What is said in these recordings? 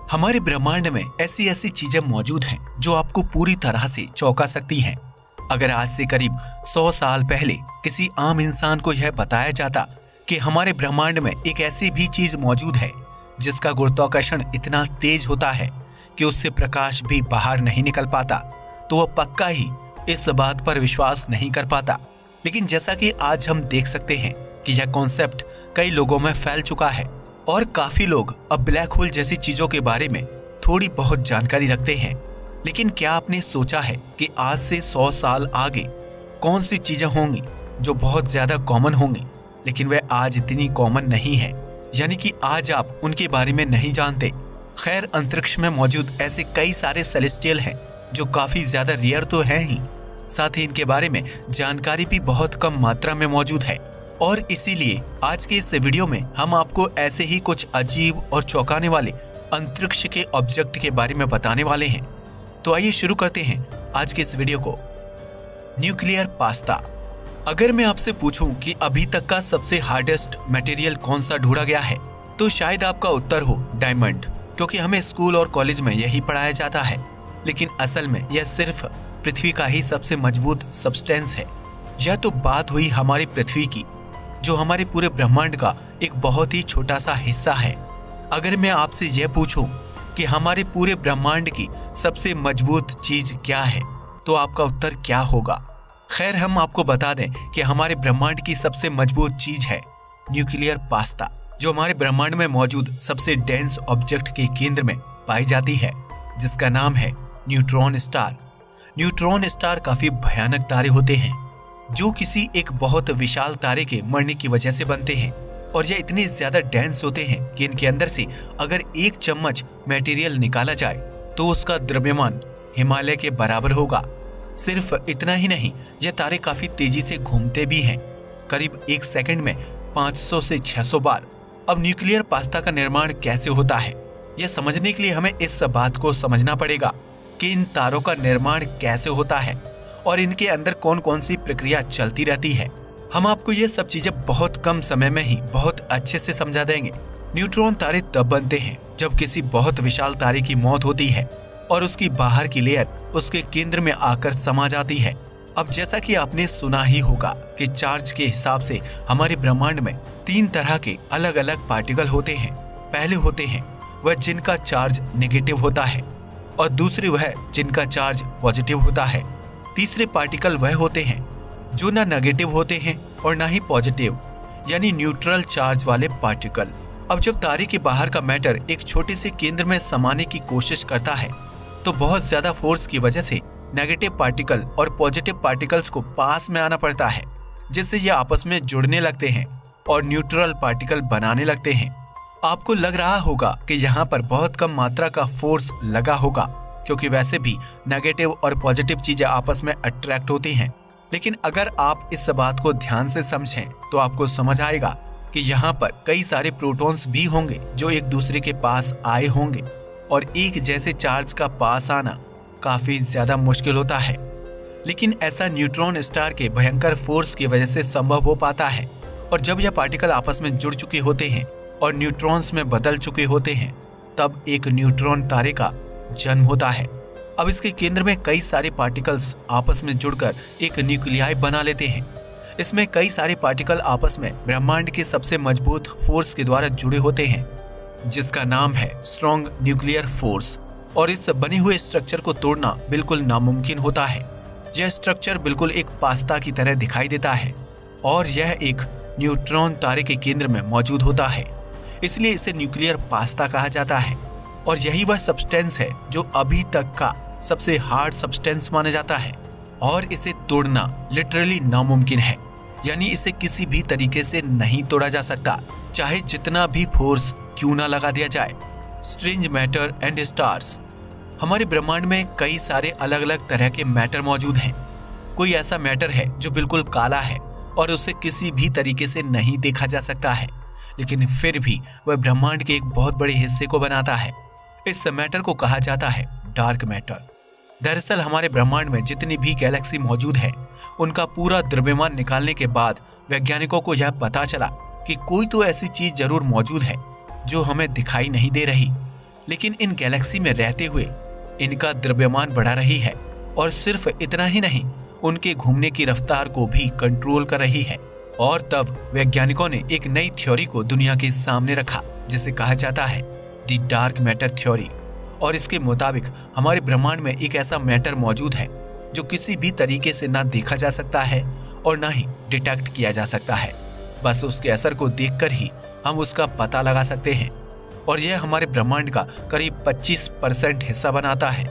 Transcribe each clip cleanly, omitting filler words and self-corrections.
हमारे ब्रह्मांड में ऐसी ऐसी चीजें मौजूद हैं जो आपको पूरी तरह से चौंका सकती हैं। अगर आज से करीब 100 साल पहले किसी आम इंसान को यह बताया जाता कि हमारे ब्रह्मांड में एक ऐसी भी चीज मौजूद है जिसका गुरुत्वाकर्षण इतना तेज होता है कि उससे प्रकाश भी बाहर नहीं निकल पाता, तो वह पक्का ही इस बात पर विश्वास नहीं कर पाता। लेकिन जैसा कि आज हम देख सकते हैं कि यह कॉन्सेप्ट कई लोगों में फैल चुका है और काफी लोग अब ब्लैक होल जैसी चीजों के बारे में थोड़ी बहुत जानकारी रखते हैं। लेकिन क्या आपने सोचा है कि आज से 100 साल आगे कौन सी चीजें होंगी जो बहुत ज्यादा कॉमन होंगी, लेकिन वे आज इतनी कॉमन नहीं है, यानी कि आज आप उनके बारे में नहीं जानते। खैर, अंतरिक्ष में मौजूद ऐसे कई सारे सेलेस्टियल हैं जो काफी ज्यादा रेयर तो हैं ही, साथ ही इनके बारे में जानकारी भी बहुत कम मात्रा में मौजूद है। और इसीलिए आज के इस वीडियो में हम आपको ऐसे ही कुछ अजीब और चौंकाने वाले अंतरिक्ष के ऑब्जेक्ट के बारे में बताने वाले हैं। तो आइए शुरू करते हैं आज के इस वीडियो को। Nuclear pasta. अगर मैं आपसे पूछूं कि अभी तक का सबसे हार्डेस्ट मटेरियल कौन सा ढूंढा गया है, तो शायद आपका उत्तर हो डायमंड, क्योंकि हमें स्कूल और कॉलेज में यही पढ़ाया जाता है। लेकिन असल में यह सिर्फ पृथ्वी का ही सबसे मजबूत सब्सटेंस है। यह तो बात हुई हमारी पृथ्वी की, जो हमारे पूरे ब्रह्मांड का एक बहुत ही छोटा सा हिस्सा है। अगर मैं आपसे यह पूछूं कि हमारे पूरे ब्रह्मांड की सबसे मजबूत चीज क्या है, तो आपका उत्तर क्या होगा? खैर, हम आपको बता दें कि हमारे ब्रह्मांड की सबसे मजबूत चीज है न्यूक्लियर पास्ता, जो हमारे ब्रह्मांड में मौजूद सबसे डेंस ऑब्जेक्ट के केंद्र में पाई जाती है, जिसका नाम है न्यूट्रॉन स्टार। न्यूट्रॉन स्टार काफी भयानक तारे होते हैं जो किसी एक बहुत विशाल तारे के मरने की वजह से बनते हैं, और यह इतने ज्यादा डेंस होते हैं कि इनके अंदर से अगर 1 चम्मच मटेरियल निकाला जाए तो उसका द्रव्यमान हिमालय के बराबर होगा। सिर्फ इतना ही नहीं, यह तारे काफी तेजी से घूमते भी हैं, करीब 1 सेकंड में 500 से 600 बार। अब न्यूक्लियर पास्ता का निर्माण कैसे होता है, यह समझने के लिए हमें इस बात को समझना पड़ेगा कि इन तारों का निर्माण कैसे होता है और इनके अंदर कौन कौन सी प्रक्रिया चलती रहती है। हम आपको ये सब चीजें बहुत कम समय में ही बहुत अच्छे से समझा देंगे। न्यूट्रॉन तारे तब बनते हैं जब किसी बहुत विशाल तारे की मौत होती है और उसकी बाहर की लेयर उसके केंद्र में आकर समा जाती है। अब जैसा कि आपने सुना ही होगा कि चार्ज के हिसाब से हमारे ब्रह्मांड में 3 तरह के अलग अलग पार्टिकल होते हैं। पहले होते हैं वह जिनका चार्ज नेगेटिव होता है, और दूसरे वह जिनका चार्ज पॉजिटिव होता है। तीसरे पार्टिकल वह होते हैं जो ना नेगेटिव होते हैं और ना ही पॉजिटिव, यानी न्यूट्रल चार्ज वाले पार्टिकल। अब जब तारे के बाहर का मैटर एक छोटे से केंद्र में समाने की कोशिश करता है, तो बहुत ज्यादा फोर्स की वजह से नेगेटिव पार्टिकल और पॉजिटिव पार्टिकल्स को पास में आना पड़ता है, जिससे ये आपस में जुड़ने लगते हैं और न्यूट्रल पार्टिकल बनाने लगते हैं। आपको लग रहा होगा कि यहाँ पर बहुत कम मात्रा का फोर्स लगा होगा, क्योंकि वैसे भी नेगेटिव और पॉजिटिव चीजें आपस में अट्रैक्ट होती हैं। लेकिन अगर आप इस बात को ध्यान से समझें तो आपको समझ आएगा कि यहाँ पर कई सारे प्रोटॉन्स भी होंगे जो एक दूसरे के पास आए होंगे, और एक जैसे चार्ज का पास आना काफी ज्यादा मुश्किल होता है। लेकिन ऐसा न्यूट्रॉन स्टार के भयंकर फोर्स की वजह से संभव हो पाता है, और जब यह पार्टिकल आपस में जुड़ चुके होते हैं और न्यूट्रॉन्स में बदल चुके होते हैं, तब एक न्यूट्रॉन तारे का जन्म होता है। अब इसके केंद्र में कई सारे पार्टिकल्स आपस में जुड़कर एक न्यूक्लियाई बना लेते हैं। इसमें कई सारे पार्टिकल आपस में ब्रह्मांड के सबसे मजबूत फोर्स के द्वारा जुड़े होते हैं, जिसका नाम है स्ट्रॉन्ग न्यूक्लियर फोर्स। और इस बने हुए स्ट्रक्चर को तोड़ना बिल्कुल नामुमकिन होता है। यह स्ट्रक्चर बिल्कुल एक पास्ता की तरह दिखाई देता है, और यह एक न्यूट्रॉन तारे के केंद्र में मौजूद होता है, इसलिए इसे न्यूक्लियर पास्ता कहा जाता है। और यही वह सब्सटेंस है जो अभी तक का सबसे हार्ड सब्सटेंस माना जाता है, और इसे तोड़ना लिटरली नामुमकिन है, यानी इसे किसी भी तरीके से नहीं तोड़ा जा सकता, चाहे जितना भी फोर्स क्यों ना लगा दिया जाए। Strange matter and stars. हमारे ब्रह्मांड में कई सारे अलग अलग तरह के मैटर मौजूद हैं। कोई ऐसा मैटर है जो बिल्कुल काला है और उसे किसी भी तरीके से नहीं देखा जा सकता है, लेकिन फिर भी वह ब्रह्मांड के एक बहुत बड़े हिस्से को बनाता है। इस मैटर को कहा जाता है डार्क मैटर। दरअसल हमारे ब्रह्मांड में जितनी भी गैलेक्सी मौजूद है, उनका पूरा द्रव्यमान निकालने के बाद वैज्ञानिकों को यह पता चला कि कोई तो ऐसी चीज जरूर मौजूद है जो हमें दिखाई नहीं दे रही, लेकिन इन गैलेक्सी में रहते हुए इनका द्रव्यमान बढ़ा रही है और सिर्फ इतना ही नहीं, उनके घूमने की रफ्तार को भी कंट्रोल कर रही है। और तब वैज्ञानिकों ने एक नई थ्योरी को दुनिया के सामने रखा जिसे कहा जाता है दी डार्क मैटर थ्योरी। और इसके मुताबिक हमारे ब्रह्मांड में एक ऐसा मैटर मौजूद है जो किसी भी तरीके से ना देखा जा सकता है और ना ही डिटेक्ट किया जा सकता है। बस उसके असर को देखकर ही हम उसका पता लगा सकते हैं और यह हमारे ब्रह्मांड का करीब 25% हिस्सा बनाता है।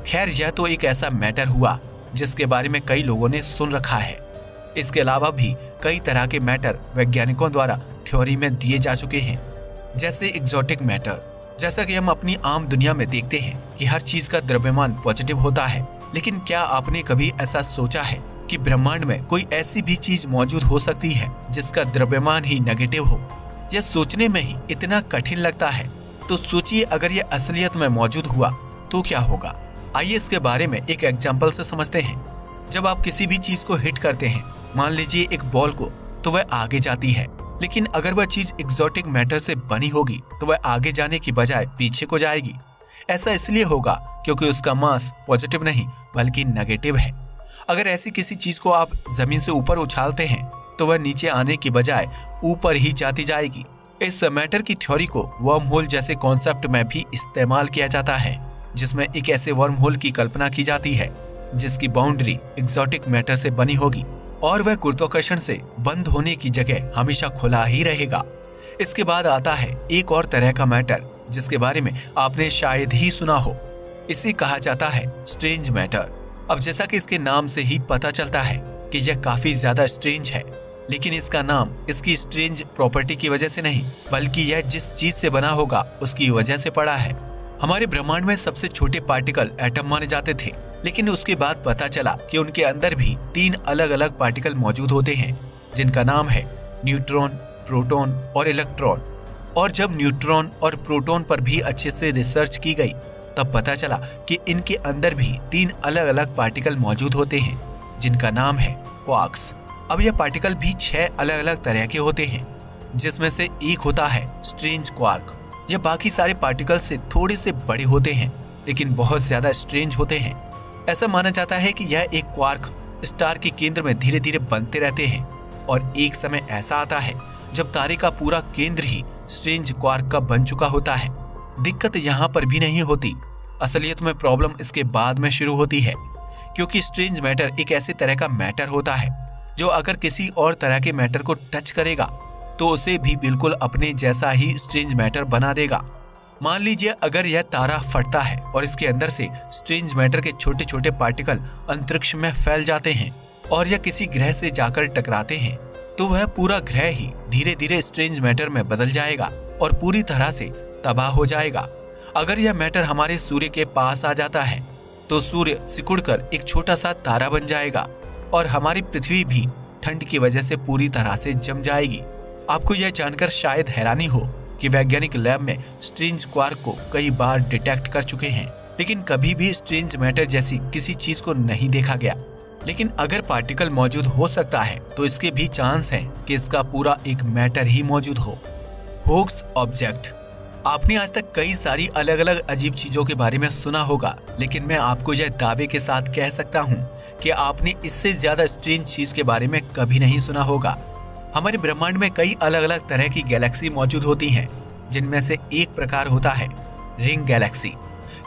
खैर, यह तो एक ऐसा मैटर हुआ जिसके बारे में कई लोगों ने सुन रखा है। इसके अलावा भी कई तरह के मैटर वैज्ञानिकों द्वारा थ्योरी में दिए जा चुके हैं, जैसे एग्जोटिक मैटर। जैसा कि हम अपनी आम दुनिया में देखते हैं कि हर चीज का द्रव्यमान पॉजिटिव होता है, लेकिन क्या आपने कभी ऐसा सोचा है कि ब्रह्मांड में कोई ऐसी भी चीज मौजूद हो सकती है जिसका द्रव्यमान ही नेगेटिव हो? यह सोचने में ही इतना कठिन लगता है, तो सोचिए अगर यह असलियत में मौजूद हुआ तो क्या होगा। आइए इसके बारे में एक एग्जाम्पल से समझते हैं। जब आप किसी भी चीज को हिट करते हैं, मान लीजिए एक बॉल को, तो वह आगे जाती है, लेकिन अगर वह चीज एग्जोटिक मैटर से बनी होगी तो वह आगे जाने की बजाय पीछे को जाएगी। ऐसा इसलिए होगा क्योंकि उसका मास पॉजिटिव नहीं बल्कि नेगेटिव है। अगर ऐसी किसी चीज को आप जमीन से ऊपर उछालते हैं तो वह नीचे आने की बजाय ऊपर ही जाती जाएगी। इस मैटर की थ्योरी को वर्म होल जैसे कॉन्सेप्ट में भी इस्तेमाल किया जाता है, जिसमें एक ऐसे वर्म होल की कल्पना की जाती है जिसकी बाउंड्री एग्जोटिक मैटर से बनी होगी और वह गुरुत्वाकर्षण से बंद होने की जगह हमेशा खुला ही रहेगा। इसके बाद आता है एक और तरह का मैटर जिसके बारे में आपने शायद ही सुना हो। इसे कहा जाता है स्ट्रेंज मैटर। अब जैसा कि इसके नाम से ही पता चलता है कि यह काफी ज्यादा स्ट्रेंज है, लेकिन इसका नाम इसकी स्ट्रेंज प्रॉपर्टी की वजह से नहीं बल्कि यह जिस चीज से बना होगा उसकी वजह से पड़ा है। हमारे ब्रह्मांड में सबसे छोटे पार्टिकल एटम माने जाते थे, लेकिन उसके बाद पता चला कि उनके अंदर भी 3 अलग अलग पार्टिकल मौजूद होते हैं जिनका नाम है न्यूट्रॉन, प्रोटॉन और इलेक्ट्रॉन। और जब न्यूट्रॉन और प्रोटॉन पर भी अच्छे से रिसर्च की गई तब पता चला कि इनके अंदर भी 3 अलग अलग पार्टिकल मौजूद होते हैं जिनका नाम है क्वार्क्स। अब यह पार्टिकल भी 6 अलग अलग तरह के होते हैं, जिसमें से एक होता है स्ट्रेंज क्वार्क। यह बाकी सारे पार्टिकल से थोड़े से बड़े होते हैं लेकिन बहुत ज्यादा स्ट्रेंज होते हैं। ऐसा माना जाता है कि यह एक क्वार्क स्टार के केंद्र में धीरे धीरे बनते रहते हैं और एक समय ऐसा आता है जब तारे का पूरा केंद्र ही स्ट्रेंज क्वार्क का बन चुका होता है। दिक्कत यहाँ पर भी नहीं होती, असलियत में प्रॉब्लम इसके बाद में शुरू होती है, क्योंकि स्ट्रेंज मैटर एक ऐसे तरह का मैटर होता है जो अगर किसी और तरह के मैटर को टच करेगा तो उसे भी बिल्कुल अपने जैसा ही स्ट्रेंज मैटर बना देगा। मान लीजिए अगर यह तारा फटता है और इसके अंदर से स्ट्रेंज मैटर के छोटे छोटे पार्टिकल अंतरिक्ष में फैल जाते हैं और यह किसी ग्रह से जाकर टकराते हैं, तो वह पूरा ग्रह ही धीरे धीरे स्ट्रेंज मैटर में बदल जाएगा और पूरी तरह से तबाह हो जाएगा। अगर यह मैटर हमारे सूर्य के पास आ जाता है तो सूर्य सिकुड़कर एक छोटा सा तारा बन जाएगा और हमारी पृथ्वी भी ठंड की वजह से पूरी तरह से जम जाएगी। आपको यह जानकर शायद हैरानी हो कि वैज्ञानिक लैब में स्ट्रेंज क्वार्क को कई बार डिटेक्ट कर चुके हैं, लेकिन कभी भी स्ट्रेंज मैटर जैसी किसी चीज को नहीं देखा गया। लेकिन अगर पार्टिकल मौजूद हो सकता है तो इसके भी चांस हैं कि इसका पूरा एक मैटर ही मौजूद हो। Hoax object. आपने आज तक कई सारी अलग अलग अजीब चीजों के बारे में सुना होगा, लेकिन मैं आपको यह दावे के साथ कह सकता हूँ कि आपने इससे ज्यादा स्ट्रेंज चीज के बारे में कभी नहीं सुना होगा। हमारे ब्रह्मांड में कई अलग अलग तरह की गैलेक्सी मौजूद होती हैं, जिनमें से एक प्रकार होता है रिंग गैलेक्सी।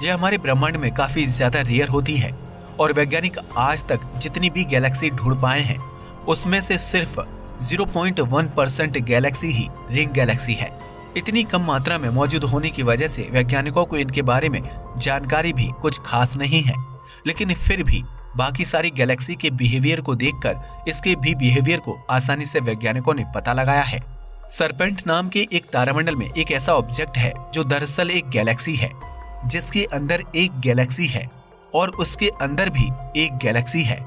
यह हमारे ब्रह्मांड में काफी ज्यादा रेयर होती है और वैज्ञानिक आज तक जितनी भी गैलेक्सी ढूंढ पाए हैं उसमें से सिर्फ 0.1% गैलेक्सी ही रिंग गैलेक्सी है। इतनी कम मात्रा में मौजूद होने की वजह से वैज्ञानिकों को इनके बारे में जानकारी भी कुछ खास नहीं है, लेकिन फिर भी बाकी सारी गैलेक्सी के बिहेवियर को देखकर इसके भी बिहेवियर को आसानी से वैज्ञानिकों ने पता लगाया है। सरपेंट नाम के एक तारामंडल में एक ऐसा ऑब्जेक्ट है जो दरअसल एक गैलेक्सी है, जिसके अंदर एक गैलेक्सी है और उसके अंदर भी एक गैलेक्सी है।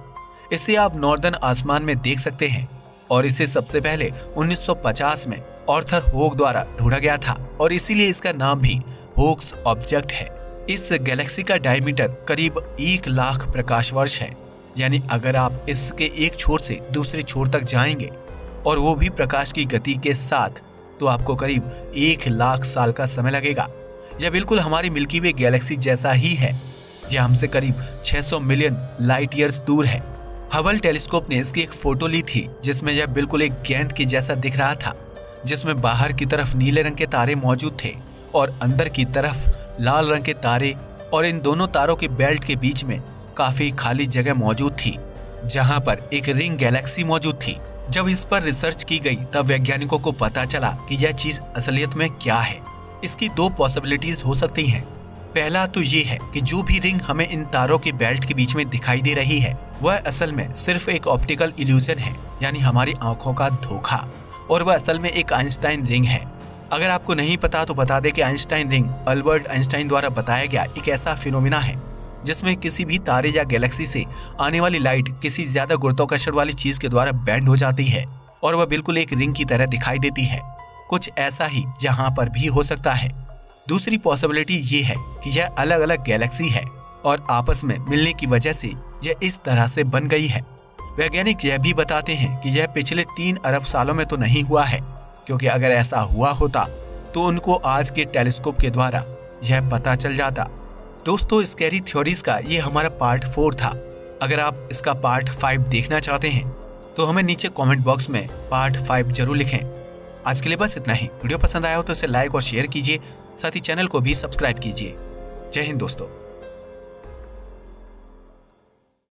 इसे आप नॉर्दर्न आसमान में देख सकते हैं और इसे सबसे पहले 1950 में आर्थर होक द्वारा ढूंढा गया था और इसीलिए इसका नाम भी होक्स ऑब्जेक्ट है। इस गैलेक्सी का डायमीटर करीब 1 लाख प्रकाश वर्ष है, यानी अगर आप इसके एक छोर से दूसरे छोर तक जाएंगे और वो भी प्रकाश की गति के साथ, तो आपको करीब 1 लाख साल का समय लगेगा। यह बिल्कुल हमारी मिल्की वे गैलेक्सी जैसा ही है। यह हमसे करीब 600 मिलियन लाइट ईयर्स दूर है। हबल टेलीस्कोप ने इसकी एक फोटो ली थी जिसमें यह बिल्कुल एक गेंद के जैसा दिख रहा था, जिसमें बाहर की तरफ नीले रंग के तारे मौजूद थे और अंदर की तरफ लाल रंग के तारे, और इन दोनों तारों के बेल्ट के बीच में काफी खाली जगह मौजूद थी जहां पर एक रिंग गैलेक्सी मौजूद थी। जब इस पर रिसर्च की गई तब वैज्ञानिकों को पता चला कि यह चीज असलियत में क्या है। इसकी दो पॉसिबिलिटीज हो सकती हैं। पहला तो ये है कि जो भी रिंग हमें इन तारों के बेल्ट के बीच में दिखाई दे रही है वह असल में सिर्फ एक ऑप्टिकल इल्यूजन है, यानी हमारी आंखों का धोखा, और वह असल में एक आइंस्टाइन रिंग है। अगर आपको नहीं पता तो बता दें कि आइंस्टाइन रिंग अल्बर्ट आइंस्टाइन द्वारा बताया गया एक ऐसा फिनोमिना है जिसमें किसी भी तारे या गैलेक्सी से आने वाली लाइट किसी ज्यादा गुरुत्वाकर्षण वाली चीज के द्वारा बैंड हो जाती है और वह बिल्कुल एक रिंग की तरह दिखाई देती है। कुछ ऐसा ही यहाँ पर भी हो सकता है। दूसरी पॉसिबिलिटी ये है कि यह अलग अलग गैलेक्सी है और आपस में मिलने की वजह से यह इस तरह से बन गई है। वैज्ञानिक यह भी बताते हैं कि यह पिछले 3 अरब सालों में तो नहीं हुआ है, क्योंकि अगर ऐसा हुआ होता तो उनको आज के टेलीस्कोप के द्वारा यह पता चल जाता। दोस्तों, स्कैरी थ्योरीज का ये हमारा पार्ट 4 था। अगर आप इसका पार्ट 5 देखना चाहते हैं तो हमें नीचे कमेंट बॉक्स में पार्ट 5 जरूर लिखें। आज के लिए बस इतना ही। वीडियो पसंद आया हो तो इसे लाइक और शेयर कीजिए, साथ ही चैनल को भी सब्सक्राइब कीजिए। जय हिंद दोस्तों।